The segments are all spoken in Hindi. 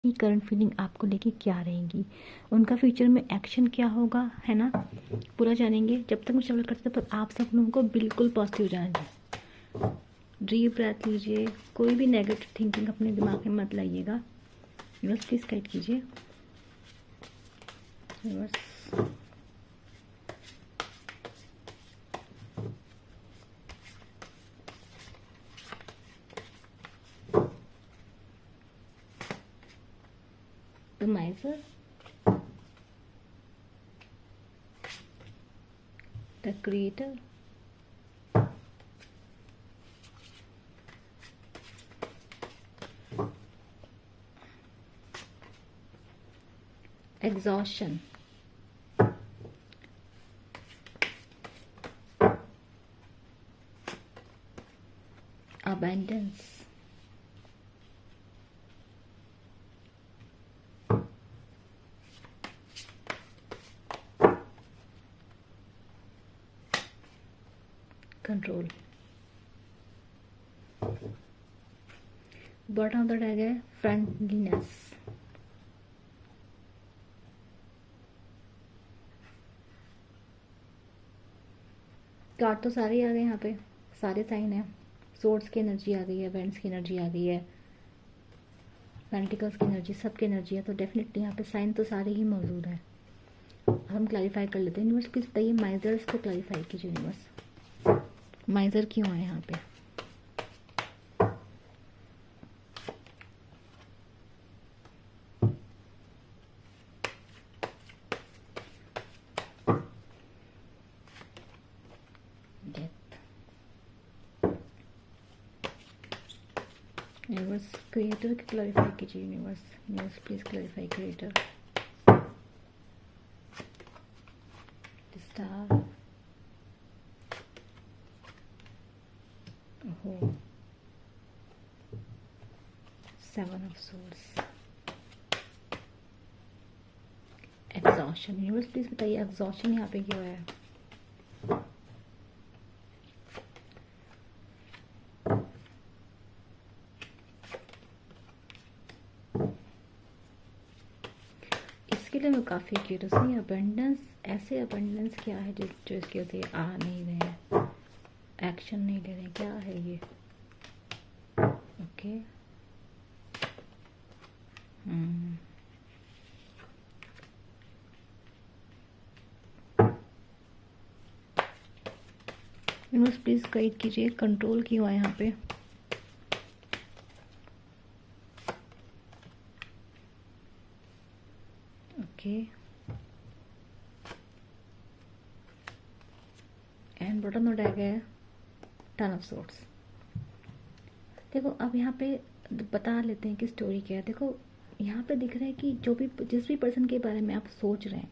की करंट फीलिंग आपको लेके क्या रहेंगी, उनका फ्यूचर में एक्शन क्या होगा, है ना, पूरा जानेंगे। जब तक मैं ट्रैवल करते पर आप सब लोगों को बिल्कुल पॉजिटिव जानेंगे। डीप ब्रेथ लीजिए, कोई भी नेगेटिव थिंकिंग अपने दिमाग में मत लाइएगा। बस प्लीज गाइड कीजिए। बस the miser, the creator, exhaustion, abundance, control। Bottom of the tag है फ्रेंडलीनेस। कार्ड तो सारे आ गए यहाँ पे, सारे साइन है। सोर्ड्स की एनर्जी आ गई है, वेंट्स की एनर्जी आ गई है, पेंटिकल्स की एनर्जी, सबकी एनर्जी है। तो डेफिनेटली यहाँ पे साइन तो सारे ही मौजूद हैं। हम क्लैरिफाई कर लेते हैं। यूनिवर्स प्लीज बताइए, माइजर्स को क्लैरिफाई कीजिए। यूनिवर्स माइजर क्यों है यहाँ पे? यूनिवर्स क्रिएटर की क्लैरिफाई कीजिए। Universe please clarify creator. Star, ओहो, seven of swords, exhaustion. Universe please बताइए एग्जॉशन यहाँ पे क्यों है? इसके लिए मैं काफ़ी क्यूरियस हूँ। अबंडेंस, ऐसे अबंडेंस क्या है जो इसके वजह से आ नहीं रहे हैं, एक्शन नहीं ले रहे हैं, क्या है ये? ओके, यूनिवर्स प्लीज गाइड कीजिए, कंट्रोल क्यों है यहाँ पे? Okay, and bottom of tag है टन ऑफ सोर्ड्स। देखो अब यहाँ पे बता लेते हैं कि स्टोरी क्या है। देखो यहाँ पे दिख रहा है कि जिस भी पर्सन के बारे में आप सोच रहे हैं,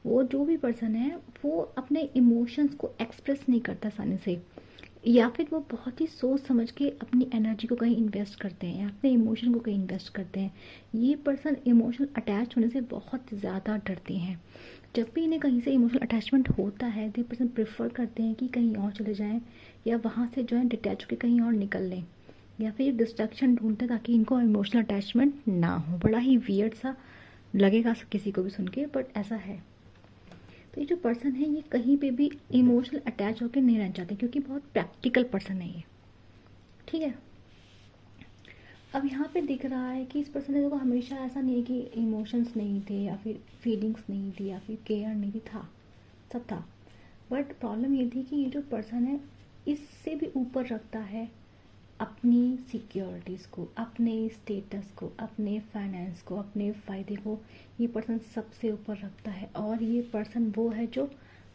वो जो भी पर्सन है वो अपने इमोशंस को एक्सप्रेस नहीं करता आसानी से, या फिर वो बहुत ही सोच समझ के अपनी एनर्जी को कहीं इन्वेस्ट करते हैं या अपने इमोशन को कहीं इन्वेस्ट करते हैं। ये पर्सन इमोशनल अटैच होने से बहुत ज़्यादा डरते हैं। जब भी इन्हें कहीं से इमोशनल अटैचमेंट होता है तो ये पर्सन प्रेफर करते हैं कि कहीं और चले जाएं या वहाँ से जो है डिटैच होकर कहीं और निकल लें, या फिर डिस्ट्रैक्शन ढूंढते हैं ताकि इनको इमोशनल अटैचमेंट ना हो। बड़ा ही वियर्ड सा लगेगा किसी को भी सुन के, बट ऐसा है। तो ये जो पर्सन है ये कहीं पे भी इमोशनल अटैच होकर नहीं रहना चाहते, क्योंकि बहुत प्रैक्टिकल पर्सन है ये, ठीक है। अब यहाँ पे दिख रहा है कि इस पर्सन ने, देखो हमेशा ऐसा नहीं है कि इमोशंस नहीं थे या फिर फीलिंग्स नहीं थी या फिर केयर नहीं थी, था, सब था। बट प्रॉब्लम ये थी कि ये जो पर्सन है इससे भी ऊपर रखता है अपनी सिक्योरिटीज़ को, अपने स्टेटस को, अपने फाइनेंस को, अपने फ़ायदे को। ये पर्सन सबसे ऊपर रखता है। और ये पर्सन वो है जो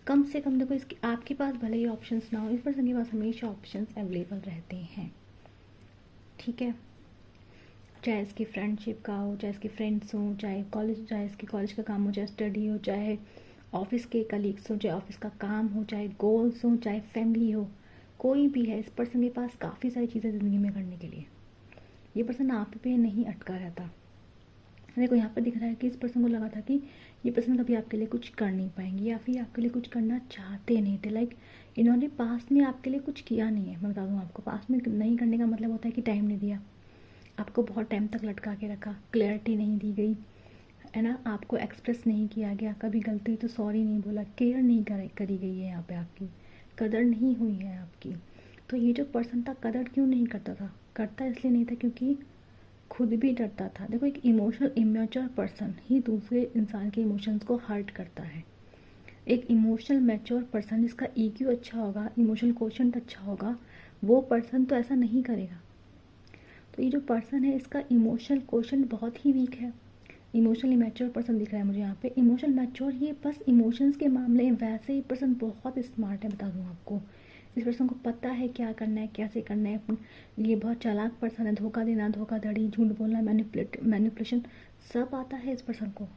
कम से कम, देखो इसके आपके पास भले ही ऑप्शंस ना हो, इस पर्सन के पास हमेशा ऑप्शंस अवेलेबल रहते हैं, ठीक है। चाहे इसकी फ्रेंडशिप का हो, चाहे इसके फ्रेंड्स हों, चाहे इसके कॉलेज का काम हो, चाहे स्टडी हो, चाहे ऑफिस के कलीग्स हो, चाहे ऑफिस का काम हो, चाहे गोल्स हो, चाहे फैमिली हो, कोई भी है, इस पर्सन के पास काफ़ी सारी चीज़ें ज़िंदगी में करने के लिए। ये पर्सन आप पे नहीं अटका रहता। देखो यहाँ पर दिख रहा है कि इस पर्सन को लगा था कि ये पर्सन कभी आपके लिए कुछ कर नहीं पाएंगे या फिर आपके लिए कुछ करना चाहते नहीं थे। लाइक इन्होंने पास्ट में आपके लिए कुछ किया नहीं है। मैं बता दूँ आपको, पास्ट में नहीं करने का मतलब होता है कि टाइम नहीं दिया, आपको बहुत टाइम तक लटका के रखा, क्लैरिटी नहीं दी गई, है ना, आपको एक्सप्रेस नहीं किया गया, कभी गलती तो सॉरी नहीं बोला, केयर नहीं करी गई है, यहाँ पे आपकी कदर नहीं हुई है आपकी। तो ये जो पर्सन था कदर क्यों नहीं करता था? करता इसलिए नहीं था क्योंकि खुद भी डरता था। देखो, एक इमोशनल इमेच्योर पर्सन ही दूसरे इंसान के इमोशंस को हर्ट करता है। एक इमोशनल मैच्योर पर्सन जिसका ईक्यू अच्छा होगा, इमोशनल क्वोशंट अच्छा होगा, वो पर्सन तो ऐसा नहीं करेगा। तो ये जो पर्सन है इसका इमोशनल क्वोशंट बहुत ही वीक है। इमोशनली मैच्योर पर्सन दिख रहा है मुझे यहाँ पे। इमोशनल मैच्योर, ये बस इमोशंस के मामले में, वैसे ही पर्सन बहुत स्मार्ट है, बता दूँ आपको। इस पर्सन को पता है क्या करना है, कैसे करना है। ये बहुत चालाक पर्सन है। धोखा देना, धोखाधड़ी, झूठ बोलना, मैनिपुलेशन सब आता है इस पर्सन को।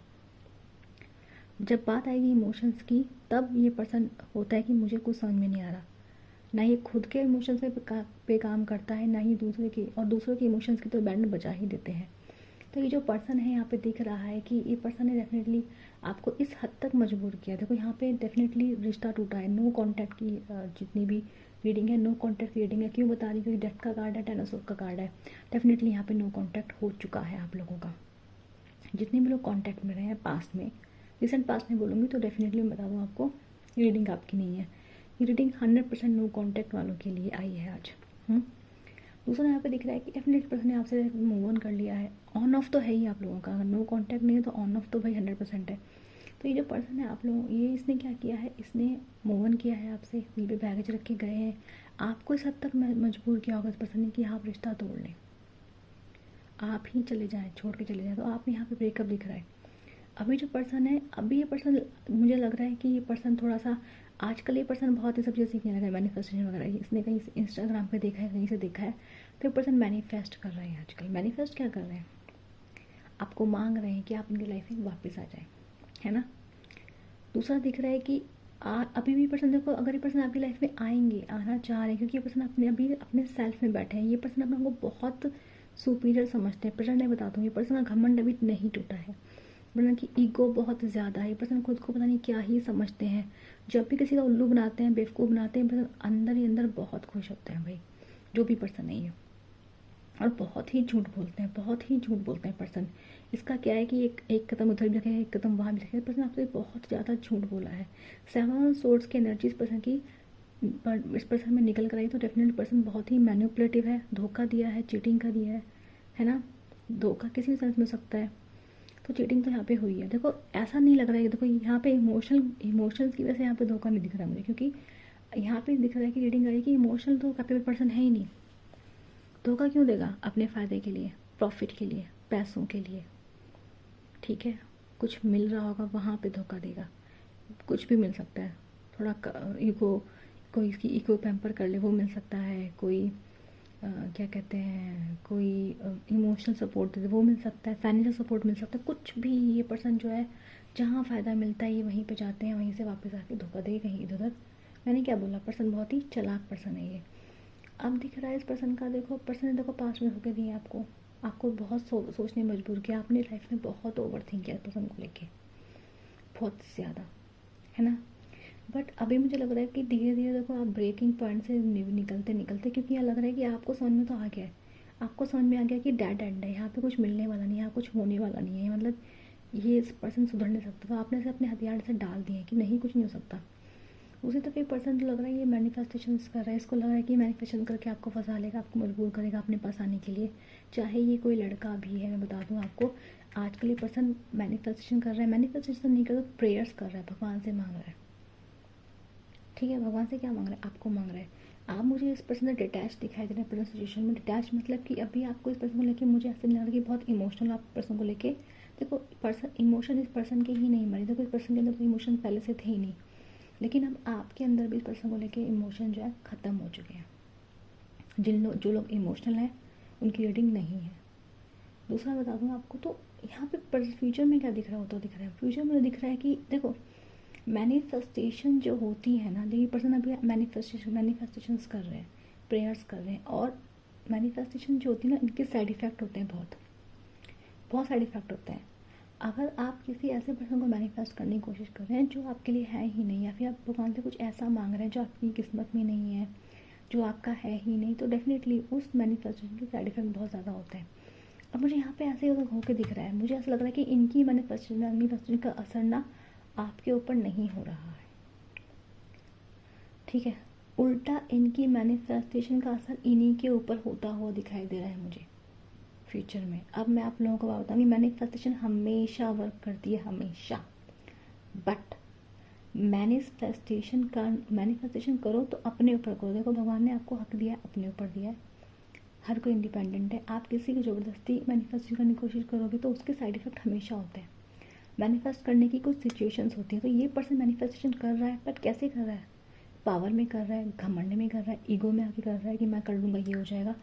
जब बात आएगी इमोशंस की, तब ये पर्सन होता है कि मुझे कुछ समझ में नहीं आ रहा। ना ये खुद के इमोशंस पे काम करता है, ना ही दूसरे के, और दूसरों के इमोशंस की तो बैंड बजा ही देते हैं। तो ये जो पर्सन है यहाँ पे दिख रहा है कि ये पर्सन ने डेफिनेटली आपको इस हद तक मजबूर किया। देखो यहाँ पे डेफिनेटली रिश्ता टूटा है। नो कांटेक्ट की जितनी भी रीडिंग है, नो कांटेक्ट की रीडिंग है। क्यों बता रही? क्योंकि डेथ का कार्ड है, 10 ऑफ का कार्ड है। डेफिनेटली यहाँ पे नो कांटेक्ट हो चुका है आप लोगों का। जितने भी लोग कांटेक्ट में रहे हैं पास्ट में, रिसेंट पास्ट में बोलूँगी तो डेफिनेटली मैं बता दूँ आपको, ये रीडिंग आपकी नहीं है। ये रीडिंग 100% नो कांटेक्ट वालों के लिए आई है आज। दूसरा यहाँ पे दिख रहा है कि डेफिनेटली पर्सन ने आपसे मूव ऑन कर लिया है। ऑन ऑफ तो है ही आप लोगों का, अगर नो कांटेक्ट नहीं है तो ऑन ऑफ तो भाई 100% है। तो ये जो पर्सन है आप लोग, ये इसने क्या किया है, इसने मूव ऑन किया है आपसे, ये भी बैगेज रख के गए हैं। आपको इस हद तक मजबूर किया होगा इस पर्सन ने कि आप रिश्ता तोड़ लें, आप ही चले जाएँ, छोड़ के चले जाएँ। तो आप यहाँ पे ब्रेकअप दिख रहा है। अभी जो पर्सन है, अभी ये पर्सन, मुझे लग रहा है कि ये पर्सन थोड़ा सा, आजकल ये पर्सन बहुत ही सब चीज़ें सीखने लगा है, मैनिफेस्टेशन वगैरह। इसने कहीं इंस्टाग्राम पे देखा है, कहीं से देखा है, तो ये पर्सन मैनिफेस्ट कर रहे हैं आजकल। मैनिफेस्ट क्या कर रहे हैं? आपको मांग रहे हैं कि आप इनकी लाइफ में वापस आ जाए, है ना। दूसरा दिख रहा है कि अभी भी पर्सन, देखो अगर ये पर्सन आपकी लाइफ में आएंगे, आना चाह रहे हैं, क्योंकि ये पर्सन अभी अपने सेल्फ में बैठे हैं। ये पर्सन अपने को बहुत सुपीरियर समझते हैं। पर्सन, मैं बताता हूँ, ये पर्सन का घमंड अभी नहीं टूटा है। पर्सन की ईगो बहुत ज़्यादा है। पर्सन खुद को पता नहीं क्या ही समझते हैं। जब भी किसी का उल्लू बनाते हैं, बेवकूफ़ बनाते हैं, पर्सन अंदर ही अंदर बहुत खुश होते हैं भाई, जो भी पर्सन है ये। और बहुत ही झूठ बोलते हैं, बहुत ही झूठ बोलते हैं पर्सन। इसका क्या है कि एक कदम उधर भी रखे, एक कदम वहाँ भी रखे। पर्सन आपसे बहुत ज़्यादा झूठ बोला है। 7 सोर्स की एनर्जी इस पर्सन की, इस पर्सन में निकल कर आई। तो डेफिनेटली पर्सन बहुत ही मैनिपुलेटिव है, धोखा दिया है, चीटिंग करी है ना। धोखा किसी भी सेंस में सकता है, तो चीटिंग तो यहाँ पे हुई है। देखो ऐसा नहीं लग रहा है, देखो यहाँ पे इमोशंस की वजह से यहाँ पे धोखा नहीं दिख रहा मुझे, क्योंकि यहाँ पे दिख रहा है कि रीडिंग आई कि इमोशनल तो कैपेबल पर्सन है ही नहीं। धोखा क्यों देगा? अपने फ़ायदे के लिए, प्रॉफिट के लिए, पैसों के लिए, ठीक है। कुछ मिल रहा होगा वहाँ पे धोखा देगा। कुछ भी मिल सकता है, थोड़ा ईगो, कोई इसकी ईगो पैम्पर कर ले वो मिल सकता है। कोई क्या कहते हैं, कोई इमोशनल सपोर्ट दे दे वो मिल सकता है। फाइनेंशियल सपोर्ट मिल सकता है। कुछ भी ये पर्सन जो है, जहाँ फ़ायदा मिलता है ये वहीं पे जाते हैं, वहीं से वापस आके धोखा दे कहीं इधर उधर। मैंने क्या बोला, पर्सन बहुत ही चालाक पर्सन है ये। अब दिख रहा है इस पर्सन का, देखो पर्सन ने देखो पास्ट में धोखे दिए आपको बहुत सोचने मजबूर किया। आपने लाइफ में बहुत ओवर थिंक किया पर्सन को लेके, बहुत ज़्यादा, है ना। बट अभी मुझे लग रहा है कि धीरे धीरे देखो आप ब्रेकिंग पॉइंट से निकलते, क्योंकि यहाँ लग रहा है कि आपको समझ में तो आ गया है। आपको समझ में आ गया कि डेड एंड है, यहाँ पे कुछ मिलने वाला नहीं है, यहाँ कुछ होने वाला नहीं है। मतलब ये इस पर्सन सुधर नहीं सकता, तो आपने से अपने हथियार से डाल दिए कि नहीं कुछ नहीं हो सकता। उसी तरह एक पर्सन जो लग रहा है ये मैनिफेस्टेशन कर रहा है, इसको लग रहा है कि मैनिफेस्टेशन करके आपको फंसा लेगा, आपको मजबूर करेगा अपने पास आने के लिए। चाहे ये कोई लड़का भी है, मैं बता दूँ आपको, आजकल ये पर्सन मैनिफेस्टेशन कर रहा है। मैनिफेस्टेशन नहीं कर रहा, प्रेयर्स कर रहा है, भगवान से मांग रहा है, ठीक है। भगवान से क्या मांग रहा है? आपको मांग रहा है। आप मुझे इस पर्सन से डिटैच दिखाई दे रहे हैं प्रेजेंट सिचुएशन में। डिटैच मतलब कि अभी आपको इस पर्सन को लेके मुझे ऐसे नहीं लग रहा कि बहुत इमोशनल आप पर्सन को लेके। देखो पर्सन इमोशन इस पर्सन के ही नहीं मरे, देखो इस पर्सन के अंदर तो इमोशन पहले से थे ही नहीं, लेकिन अब आपके अंदर भी इस पर्सन को लेके इमोशन जो है ख़त्म हो चुके हैं। जो लोग इमोशनल हैं उनकी रीडिंग नहीं है। दूसरा बता दूँ आपको, तो यहाँ पे फ्यूचर में क्या दिख रहा होता दिख रहा है, फ्यूचर में दिख रहा है कि देखो मैनिफेस्टेशन जो होती है ना, देखिए पर्सन अभी मैनिफेस्टेशन कर रहे हैं, प्रेयर्स कर रहे हैं। और मैनिफेस्टेशन जो होती है ना, इनके साइड इफ़ेक्ट होते हैं, बहुत साइड इफ़ेक्ट होते हैं। अगर आप किसी ऐसे पर्सन को मैनिफेस्ट करने की कोशिश कर रहे हैं जो आपके लिए है ही नहीं, या फिर आप भगवान से कुछ ऐसा मांग रहे हैं जो आपकी किस्मत में नहीं है, जो आपका है ही नहीं, तो डेफिनेटली उस मैनिफेस्टेशन के साइड इफ़ेक्ट बहुत ज़्यादा होते हैं। अब मुझे यहाँ पे ऐसे होके दिख रहा है, मुझे ऐसा लग रहा है कि इनकी मैनिफेस्टेशन का असर ना आपके ऊपर नहीं हो रहा है, ठीक है, उल्टा इनकी मैनिफेस्टेशन का असर इन्हीं के ऊपर होता हुआ दिखाई दे रहा है मुझे फ्यूचर में। अब मैं आप लोगों को बताऊँगी, मैनिफेस्टेशन हमेशा वर्क करती है, हमेशा, बट मैनिफेस्टेशन करो तो अपने ऊपर करो। देखो भगवान ने आपको हक दिया है, अपने ऊपर दिया है, हर कोई इंडिपेंडेंट है। आप किसी को ज़बरदस्ती मैनिफेस्ट करने की कोशिश करोगे तो उसके साइड इफेक्ट हमेशा होते हैं। मैनिफेस्ट करने की कुछ सिचुएशंस होती हैं, तो ये पर्सन मैनिफेस्टेशन कर रहा है, बट कैसे कर रहा है, पावर में कर रहा है, घमंड में कर रहा है, ईगो में आके कर रहा है कि मैं कर लूँगा, ये हो जाएगा,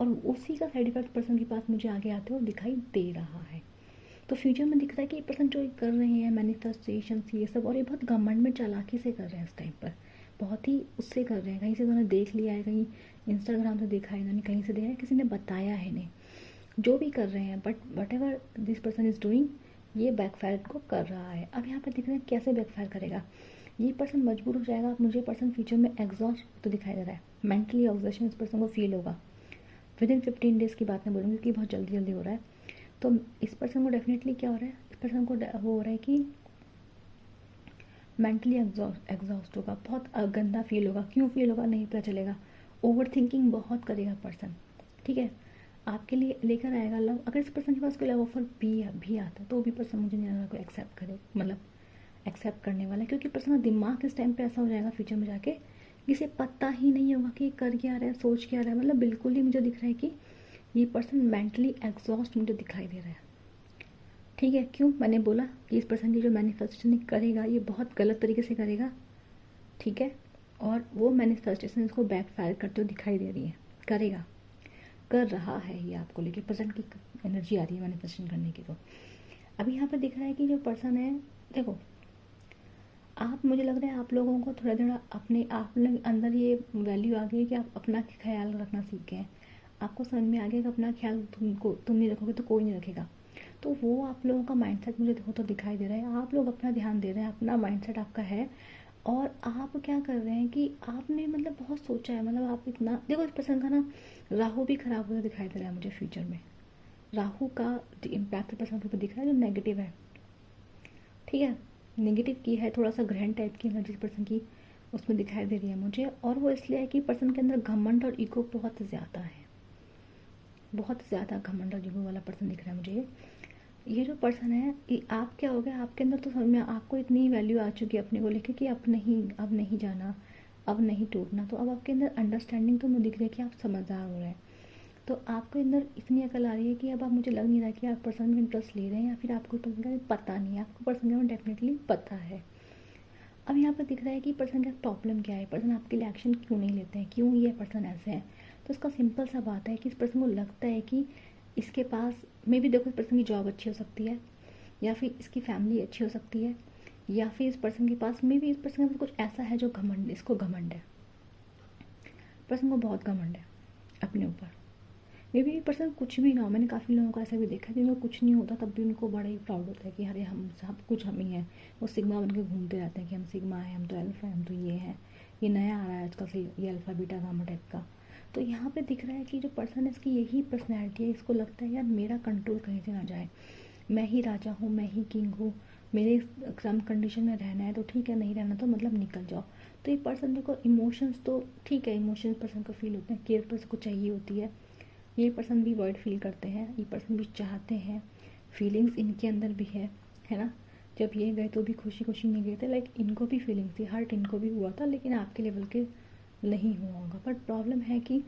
और उसी का साइड इफेक्ट पर्सन के पास मुझे आगे आते हुए दिखाई दे रहा है। तो फ्यूचर में दिख रहा है कि ये पर्सन जो कर रहे हैं मैनिफेस्टेशन ये सब, और ये बहुत घमंड में चालाकी से कर रहे हैं इस टाइम पर, बहुत ही उससे कर रहे हैं, कहीं से उन्होंने देख लिया है, कहीं इंस्टाग्राम से देखा है इन्होंने, कहीं से देखा है, किसी ने बताया है इन्हें, जो भी कर रहे हैं, but what ever this person is doing, ये बैकफायर को कर रहा है। अब यहाँ पर दिख रहा है कैसे बैकफायर करेगा, ये पर्सन मजबूर हो जाएगा। मुझे पर्सन फ्यूचर में एग्जॉस्ट तो दिखाई दे रहा है, मेंटली एग्जॉस्शन इस पर्सन को फील होगा। विद इन 15 डेज़ की बात मैं बोलूँगी कि बहुत जल्दी जल्दी हो रहा है। तो इस पर्सन को डेफिनेटली क्या हो रहा है, इस पर्सन को वो हो रहा है कि मेंटली एग्जॉस्ट होगा, बहुत गंदा फील होगा। क्यों फील होगा नहीं पता चलेगा। ओवर थिंकिंग बहुत करेगा पर्सन, ठीक है। आपके लिए लेकर आएगा लव। अगर इस पर्सन के पास कोई लव ऑफर भी आता तो भी पर्सन मुझे नहीं लग रहा कोई एक्सेप्ट करे, मतलब एक्सेप्ट करने वाला है, क्योंकि पर्सन का दिमाग इस टाइम पे ऐसा हो जाएगा फ्यूचर में जाके, इसे पता ही नहीं होगा कि कर क्या रहा है, सोच क्या रहा है। मतलब बिल्कुल ही मुझे दिख रहा है कि ये पर्सन मेंटली एग्जॉस्ट मुझे दिखाई दे रहा है, ठीक है। क्यों, मैंने बोला कि इस पर्सन की जो मैनिफेस्टेशन करेगा ये बहुत गलत तरीके से करेगा, ठीक है, और वो मैनिफेस्टेशन इसको बैकफायर करते हुए दिखाई दे रही है, करेगा, कर रहा है ये आपको लेके। पर्सन की एनर्जी आ रही है मैनिफेस्टेशन करने की। तो अभी यहाँ पर दिख रहा है कि जो पर्सन है, देखो आप, मुझे लग रहा है आप लोगों को थोड़ा थोड़ा अपने आप अंदर ये वैल्यू आ गई है कि आप अपना ख्याल रखना सीख गए हैं। आपको समझ में आ गया कि अपना ख्याल तुम नहीं रखोगे तो कोई नहीं रखेगा। तो वो आप लोगों का माइंडसेट मुझे तो दिखाई दे रहा है। आप लोग अपना ध्यान दे रहे हैं, अपना माइंडसेट आपका है, और आप क्या कर रहे हैं कि आपने मतलब बहुत सोचा है, मतलब आप इतना, देखो इस पर्सन का ना राहु भी खराब होता दिखाई दे रहा है मुझे फ्यूचर में। राहु का इम्पैक्ट पर्सन के ऊपर दिख रहा है जो नेगेटिव है, ठीक है, नेगेटिव की है, थोड़ा सा ग्रहण टाइप की एनर्जी पर्सन की उसमें दिखाई दे रही है मुझे। और वो इसलिए है कि पर्सन के अंदर घमंड और ईगो बहुत ज़्यादा है, बहुत ज़्यादा घमंड और ईगो वाला पर्सन दिख रहा है मुझे। ये जो पर्सन है, आप क्या हो गया, आपके अंदर तो समझ में, आपको इतनी वैल्यू आ चुकी है अपने को लेकर कि अब नहीं जाना, अब नहीं टूटना। तो अब आपके अंदर अंडरस्टैंडिंग तो मुझे दिख रही है कि आप समझदार हो रहे हैं। तो आपके अंदर इतनी अकल आ रही है कि अब आप, मुझे लग नहीं रहा कि आप पर्सन में इंटरेस्ट ले रहे हैं, या फिर आपको पर्सन का पता नहीं है, आपको पर्सन का डेफिनेटली पता है। अब यहाँ पर दिख रहा है कि पर्सन का प्रॉब्लम क्या है, पर्सन आपके लिए एक्शन क्यों नहीं लेते हैं, क्यों ये पर्सन ऐसे हैं। तो इसका सिंपल सा बात है कि इस पर्सन को लगता है कि इसके पास मे भी, देखो इस पर्सन की जॉब अच्छी हो सकती है, या फिर इसकी फैमिली अच्छी हो सकती है, या फिर इस पर्सन के पास मे भी, इस पर्सन के पास कुछ ऐसा है जो घमंड, इसको घमंड है, पर्सन को बहुत घमंड है अपने ऊपर। मे बी पर्सन कुछ भी ना हो, मैंने काफ़ी लोगों को ऐसा भी देखा है जिनको कुछ नहीं होता तब भी उनको बड़ा ही प्राउड होता है कि अरे हम सब कुछ हम ही हैं। वो सिग्मा बन के घूमते रहते हैं कि हम सिग्मा हैं, हम तो अल्फा हैं, हम तो ये हैं। ये नया आ रहा है आजकल से, ये अल्फा बीटा गामा टाइप का। तो यहाँ पे दिख रहा है कि जो पर्सन है इसकी यही पर्सनैलिटी है, इसको लगता है यार मेरा कंट्रोल कहीं से ना जाए, मैं ही राजा हूँ, मैं ही किंग हूँ, मेरे सम कंडीशन में रहना है तो ठीक है, नहीं रहना तो मतलब निकल जाओ। तो ये पर्सन देखो, इमोशंस तो ठीक है, इमोशंस पर्सन को फील होते हैं, केयर पर्सन को चाहिए होती है, ये पर्सन भी वर्ड फील करते हैं, ये पर्सन भी चाहते हैं, फीलिंग्स इनके अंदर भी है ना। जब ये गए तो भी खुशी खुशी नहीं गए थे, लाइक इनको भी फीलिंग्स थी, हर्ट इनको भी हुआ था, लेकिन आपके लेवल के नहीं हुआ होगा। बट प्रॉब्लम है कि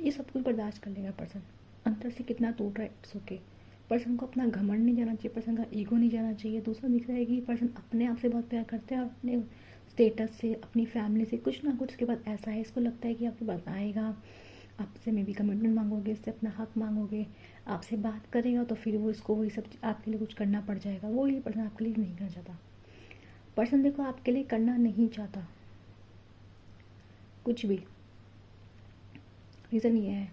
ये सब कुछ बर्दाश्त कर लेगा पर्सन, अंदर से कितना टूट रहा है इट्स ओके। पर्सन को अपना घमंड नहीं जाना चाहिए, पर्सन का ईगो नहीं जाना चाहिए। दूसरा दिख रहा है कि पर्सन अपने आप से बहुत प्यार करते हैं, और अपने स्टेटस से, अपनी फैमिली से, कुछ ना कुछ उसके बाद ऐसा है, इसको लगता है कि आपके पास आएगा, आपसे मे बी कमिटमेंट मांगोगे, इससे अपना हक मांगोगे, आपसे बात करेगा तो फिर वो इसको वही सब आपके लिए कुछ करना पड़ जाएगा। वो ये पर्सन आपके लिए नहीं करना चाहता। पर्सन देखो आपके लिए करना नहीं चाहता कुछ भी, रीज़न ये है,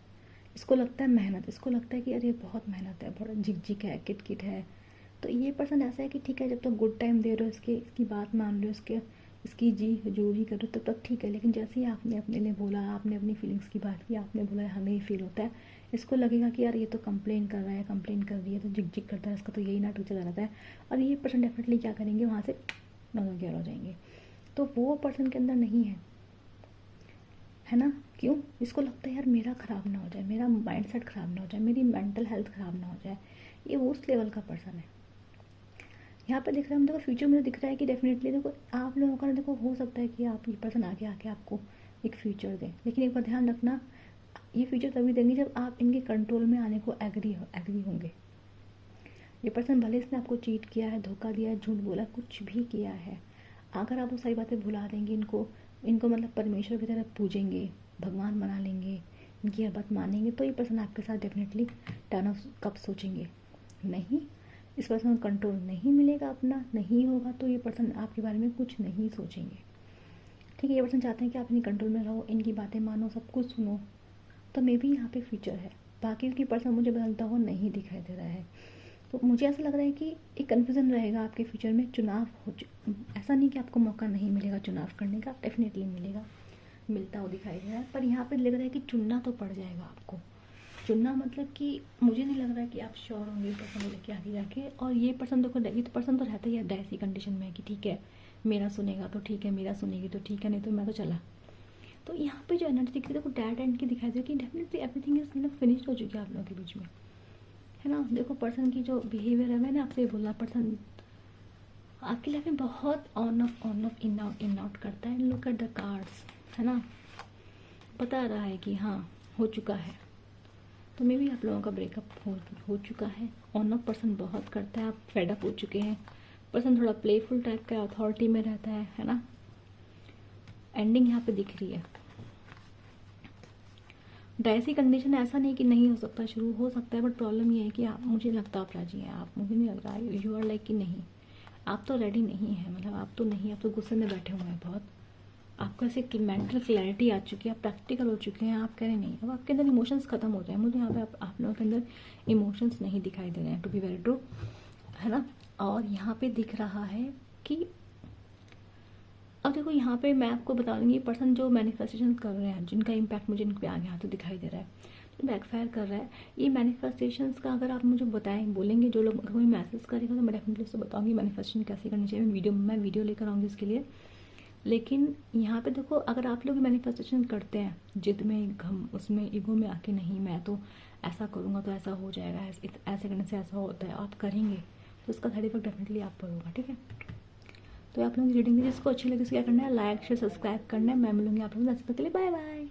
इसको लगता है मेहनत, इसको लगता है कि अरे बहुत मेहनत है, बड़ा झिकझिक है, किट है। तो ये पर्सन ऐसा है कि ठीक है, जब तक गुड टाइम दे रहे हो, इसकी बात मान रहे हो, इसकी जी हजूरी करो तब तक ठीक है। लेकिन जैसे ही आपने अपने लिए बोला, आपने अपनी फीलिंग्स की बात की, आपने बोला हमें ही फील होता है, इसको लगेगा कि यार ये तो कंप्लेन कर रहा है, कंप्लेन कर रही है, तो जिग जिग करता है, इसका तो यही नाटक चला रहता है। और ये पर्सन डेफिनेटली क्या करेंगे, वहाँ से नॉर्मल क्लियर हो जाएंगे। तो वो पर्सन के अंदर नहीं है ना। क्यों? इसको लगता है यार मेरा ख़राब ना हो जाए, मेरा माइंड सेट ख़राब ना हो जाए, मेरी मेंटल हेल्थ ख़राब ना हो जाए। ये वो उस लेवल का पर्सन है। यहाँ पे दिख रहा है, हम देखो फ्यूचर में दिख रहा है कि डेफिनेटली देखो आप लोगों का देखो हो सकता है कि आप ये पर्सन आगे आके आपको एक फ्यूचर दें, लेकिन एक बार ध्यान रखना, ये फ्यूचर तभी देंगे जब आप इनके कंट्रोल में आने को एग्री होंगे। ये पर्सन भले इसने आपको चीट किया है, धोखा दिया है, झूठ बोला, कुछ भी किया है, अगर आप वो सारी बातें भुला देंगे, इनको मतलब परमेश्वर की तरह पूजेंगे, भगवान बना लेंगे, इनकी हर बात मानेंगे, तो ये पर्सन आपके साथ डेफिनेटली टर्न ऑफ कप सोचेंगे। नहीं, इस पर्सन को कंट्रोल नहीं मिलेगा, अपना नहीं होगा, तो ये पर्सन आपके बारे में कुछ नहीं सोचेंगे। ठीक है, ये पर्सन चाहते हैं कि आप इनके कंट्रोल में रहो, इनकी बातें मानो, सब कुछ सुनो, तो मे भी यहाँ पे फ्यूचर है। बाकी की पर्सन मुझे बदलता हुआ नहीं दिखाई दे रहा है। तो मुझे ऐसा लग रहा है कि एक कन्फ्यूज़न रहेगा आपके फ्यूचर में। चुनाव ऐसा नहीं कि आपको मौका नहीं मिलेगा चुनाव करने का, डेफिनेटली मिलेगा, मिलता हुआ दिखाई दे रहा है। पर यहाँ पे लग रहा है कि चुनना तो पड़ जाएगा आपको। चुनना मतलब कि मुझे नहीं लग रहा है कि आप श्योर होंगे पर्सन को लेके आगे जाके। और ये पर्सन देखो, ये तो पर्सन तो रहता ही है ऐसी कंडीशन में कि ठीक है मेरा सुनेगा तो ठीक है, मेरा सुनेगी तो ठीक है, नहीं तो मैं तो चला। तो यहाँ पे जो एनर्जी दिख रही है देखो डेड एंड की दिखाई दे रही है कि डेफिनेटली एवरीथिंग इज फिनिश्ड हो चुकी है आप लोगों के बीच में, है ना। देखो पर्सन की जो बिहेवियर है, मैंने आपसे बोला पर्सन आपकी लाइफ में बहुत ऑन ऑफ इन आउट करता है। लुक एट द कार्ड्स, है ना, बता रहा है कि हाँ हो चुका है। तो मे भी आप लोगों का ब्रेकअप हो चुका है। ऑन ऑफ पर्सन बहुत करता है, आप फेड अप हो चुके हैं। पर्सन थोड़ा प्लेफुल टाइप का अथॉरिटी में रहता है ना। एंडिंग यहाँ पे दिख रही है। ऐसी कंडीशन ऐसा नहीं कि नहीं हो सकता, शुरू हो सकता है, बट प्रॉब्लम ये है कि आप, मुझे लगता आप राजी हैं, आप, मुझे नहीं लग रहा यू आर लाइक कि नहीं, आप तो रेडी नहीं है, मतलब आप तो नहीं, आप तो गुस्से में बैठे हुए हैं बहुत। आपको ऐसे मेंटल क्लैरिटी आ चुकी है, आप प्रैक्टिकल हो चुके हैं, आप कह रहे नहीं, अब आपके अंदर इमोशंस खत्म हो जाए। मुझे यहाँ पे आप लोगों के अंदर इमोशंस नहीं दिखाई दे रहे हैं, टू बी वेरी ट्रू, है ना। और यहाँ पे दिख रहा है कि अब देखो यहाँ पे मैं आपको बता दूँगी, पर्सन जो मैनिफेस्टेशन कर रहे हैं, जिनका इम्पैक्ट मुझे इनके आगे हाथ दिखाई दे रहा है, जो बैकफायर कर रहा है, ये मैनिफेस्टेशंस का अगर आप मुझे बताएं, बोलेंगे, जो लोग कोई मैसेज करेगा तो मैं डेफिनेटली उससे बताऊँगी मैनिफेस्टेशन कैसे करनी चाहिए। मैं वीडियो लेकर आऊँगी इसके लिए। लेकिन यहाँ पे देखो, अगर आप लोग मैनिफेस्टेशन करते हैं जिद में, घम, उसमें ईगो में आके, नहीं मैं तो ऐसा करूँगा तो ऐसा हो जाएगा, ऐसे करने से ऐसा होता है, आप करेंगे तो उसका साइड इफेक्ट डेफिनेटली आप पर होगा। ठीक है, तो आप लोगों की रीडिंग जिसको अच्छी लगी उसको क्या करना है, लाइक शेयर सब्सक्राइब करना है। मैं मिलूंगी आप लोगों से, के लिए बाय बाय।